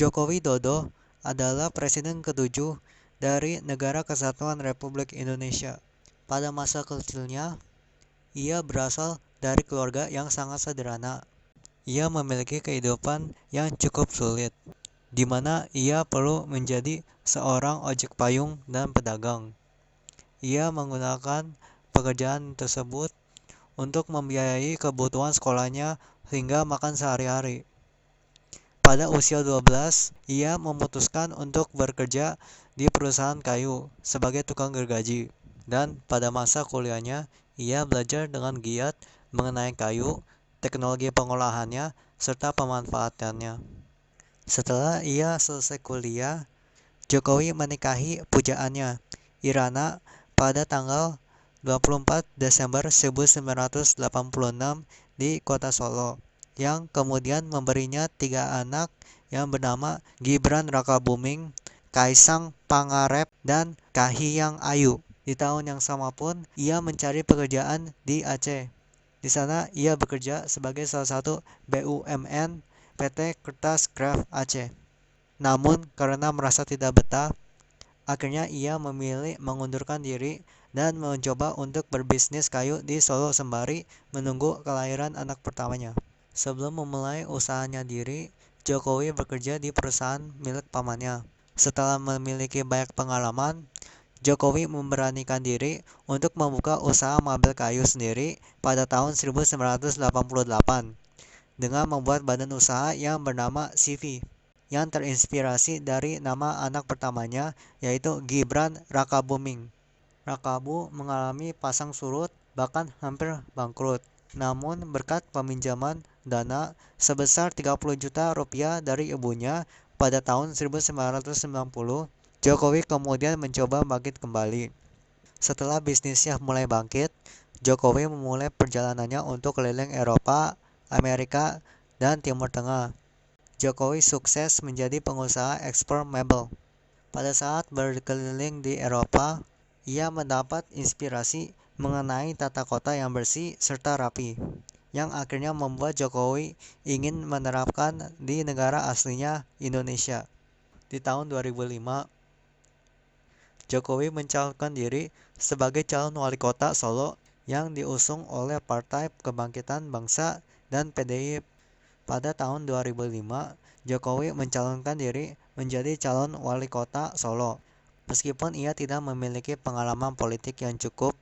Joko Widodo adalah Presiden ke-7 dari Negara Kesatuan Republik Indonesia. Pada masa kecilnya, ia berasal dari keluarga yang sangat sederhana. Ia memiliki kehidupan yang cukup sulit, di mana ia perlu menjadi seorang ojek payung dan pedagang. Ia menggunakan pekerjaan tersebut untuk membiayai kebutuhan sekolahnya hingga makan sehari-hari. Pada usia 12, ia memutuskan untuk bekerja di perusahaan kayu sebagai tukang gergaji. Dan pada masa kuliahnya, ia belajar dengan giat mengenai kayu, teknologi pengolahannya, serta pemanfaatannya. Setelah ia selesai kuliah, Jokowi menikahi pujaannya, Irana, pada tanggal 24 Desember 1986 di kota Solo, yang kemudian memberinya 3 anak yang bernama Gibran Rakabuming, Kaisang Pangarep, dan Kahiyang Ayu. Di tahun yang sama pun, ia mencari pekerjaan di Aceh. Di sana, ia bekerja sebagai salah satu BUMN PT Kertas Craft Aceh. Namun, karena merasa tidak betah, akhirnya ia memilih mengundurkan diri dan mencoba untuk berbisnis kayu di Solo sembari menunggu kelahiran anak pertamanya. Sebelum memulai usahanya diri, Jokowi bekerja di perusahaan milik pamannya. Setelah memiliki banyak pengalaman, Jokowi memberanikan diri untuk membuka usaha mabel kayu sendiri pada tahun 1988 dengan membuat badan usaha yang bernama CV, yang terinspirasi dari nama anak pertamanya, yaitu Gibran Rakabuming. Rakabu mengalami pasang surut, bahkan hampir bangkrut. Namun berkat peminjaman dana sebesar 30 juta rupiah dari ibunya pada tahun 1990, Jokowi kemudian mencoba bangkit kembali. Setelah bisnisnya mulai bangkit, Jokowi memulai perjalanannya untuk keliling Eropa, Amerika, dan Timur Tengah. Jokowi sukses menjadi pengusaha ekspor mebel. Pada saat berkeliling di Eropa, ia mendapat inspirasi mengenai tata kota yang bersih serta rapi, yang akhirnya membuat Jokowi ingin menerapkan di negara aslinya, Indonesia. Di tahun 2005, Jokowi mencalonkan diri sebagai calon wali kota Solo yang diusung oleh Partai Kebangkitan Bangsa dan PDI. Pada tahun 2005, Jokowi mencalonkan diri menjadi calon wali kota Solo. Meskipun ia tidak memiliki pengalaman politik yang cukup,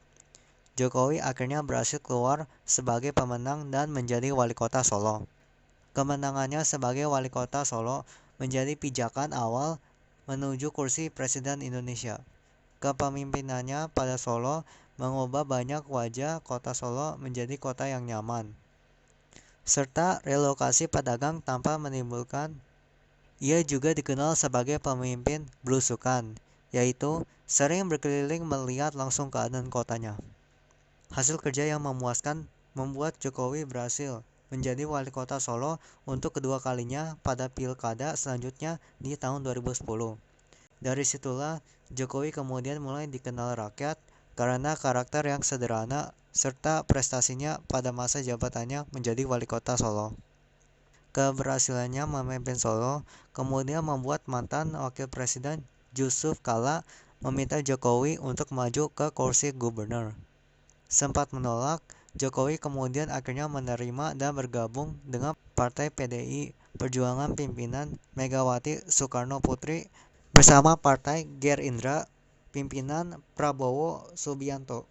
Jokowi akhirnya berhasil keluar sebagai pemenang dan menjadi wali kota Solo. Kemenangannya sebagai wali kota Solo menjadi pijakan awal menuju kursi Presiden Indonesia. Kepemimpinannya pada Solo mengubah banyak wajah kota Solo menjadi kota yang nyaman, serta relokasi pedagang tanpa menimbulkan. Ia juga dikenal sebagai pemimpin belusukan, yaitu sering berkeliling melihat langsung keadaan kotanya. Hasil kerja yang memuaskan membuat Jokowi berhasil menjadi wali kota Solo untuk kedua kalinya pada pilkada selanjutnya di tahun 2010. Dari situlah Jokowi kemudian mulai dikenal rakyat karena karakter yang sederhana serta prestasinya pada masa jabatannya menjadi wali kota Solo. Keberhasilannya memimpin Solo kemudian membuat mantan Wakil Presiden Yusuf Kala meminta Jokowi untuk maju ke kursi gubernur. Sempat menolak, Jokowi kemudian akhirnya menerima dan bergabung dengan Partai PDI Perjuangan pimpinan Megawati Soekarno Putri bersama Partai Gerindra pimpinan Prabowo Subianto.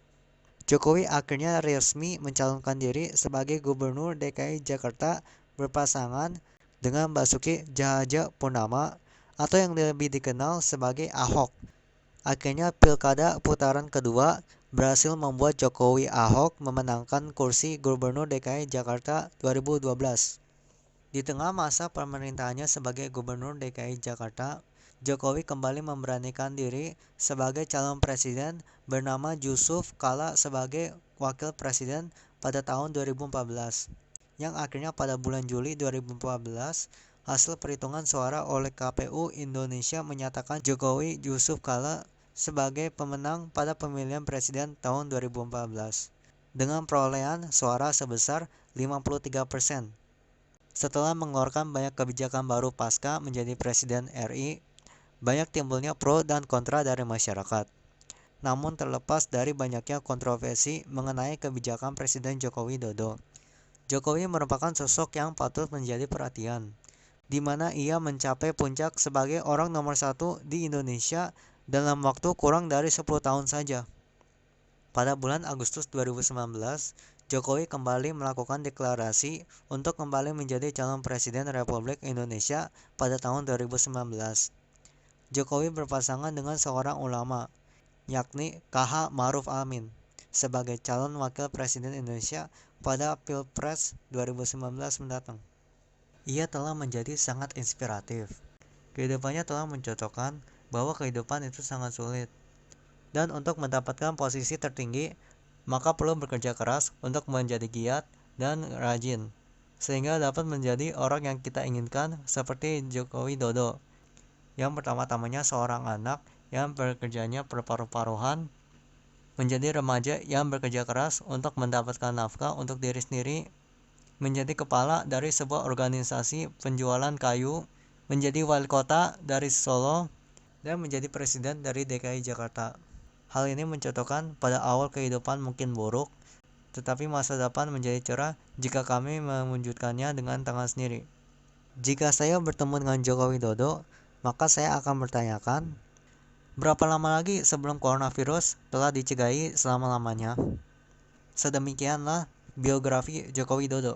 Jokowi akhirnya resmi mencalonkan diri sebagai Gubernur DKI Jakarta berpasangan dengan Basuki Cahayapurnama atau yang lebih dikenal sebagai Ahok. Akhirnya pilkada putaran kedua berhasil membuat Jokowi Ahok memenangkan kursi Gubernur DKI Jakarta 2012. Di tengah masa pemerintahannya sebagai Gubernur DKI Jakarta, Jokowi kembali memberanikan diri sebagai calon presiden bernama Yusuf Kala sebagai wakil presiden pada tahun 2014. Yang akhirnya pada bulan Juli 2014, hasil perhitungan suara oleh KPU Indonesia menyatakan Jokowi Yusuf Kala sebagai pemenang pada pemilihan presiden tahun 2014 dengan perolehan suara sebesar 53%. Setelah mengeluarkan banyak kebijakan baru pasca menjadi Presiden RI, banyak timbulnya pro dan kontra dari masyarakat. Namun terlepas dari banyaknya kontroversi mengenai kebijakan Presiden Joko Widodo, Jokowi merupakan sosok yang patut menjadi perhatian, di mana ia mencapai puncak sebagai orang nomor satu di Indonesia dalam waktu kurang dari 10 tahun saja. Pada bulan Agustus 2019, Jokowi kembali melakukan deklarasi untuk kembali menjadi calon Presiden Republik Indonesia pada tahun 2019. Jokowi berpasangan dengan seorang ulama, yakni KH Ma'ruf Amin, sebagai calon Wakil Presiden Indonesia pada Pilpres 2019 mendatang. Ia telah menjadi sangat inspiratif. Kehidupannya telah mencocokkan bahwa kehidupan itu sangat sulit. Dan untuk mendapatkan posisi tertinggi, maka perlu bekerja keras untuk menjadi giat dan rajin, sehingga dapat menjadi orang yang kita inginkan seperti Joko Widodo, yang pertama-tamanya seorang anak yang bekerjanya berparuh-paruhan, menjadi remaja yang bekerja keras untuk mendapatkan nafkah untuk diri sendiri, menjadi kepala dari sebuah organisasi penjualan kayu, menjadi wali kota dari Solo, dan menjadi presiden dari DKI Jakarta. Hal ini mencontohkan pada awal kehidupan mungkin buruk, tetapi masa depan menjadi cerah jika kami mewujudkannya dengan tangan sendiri. Jika saya bertemu dengan Joko Widodo, maka saya akan bertanyakan, berapa lama lagi sebelum coronavirus telah dicegahi selama-lamanya? Sedemikianlah biografi Joko Widodo.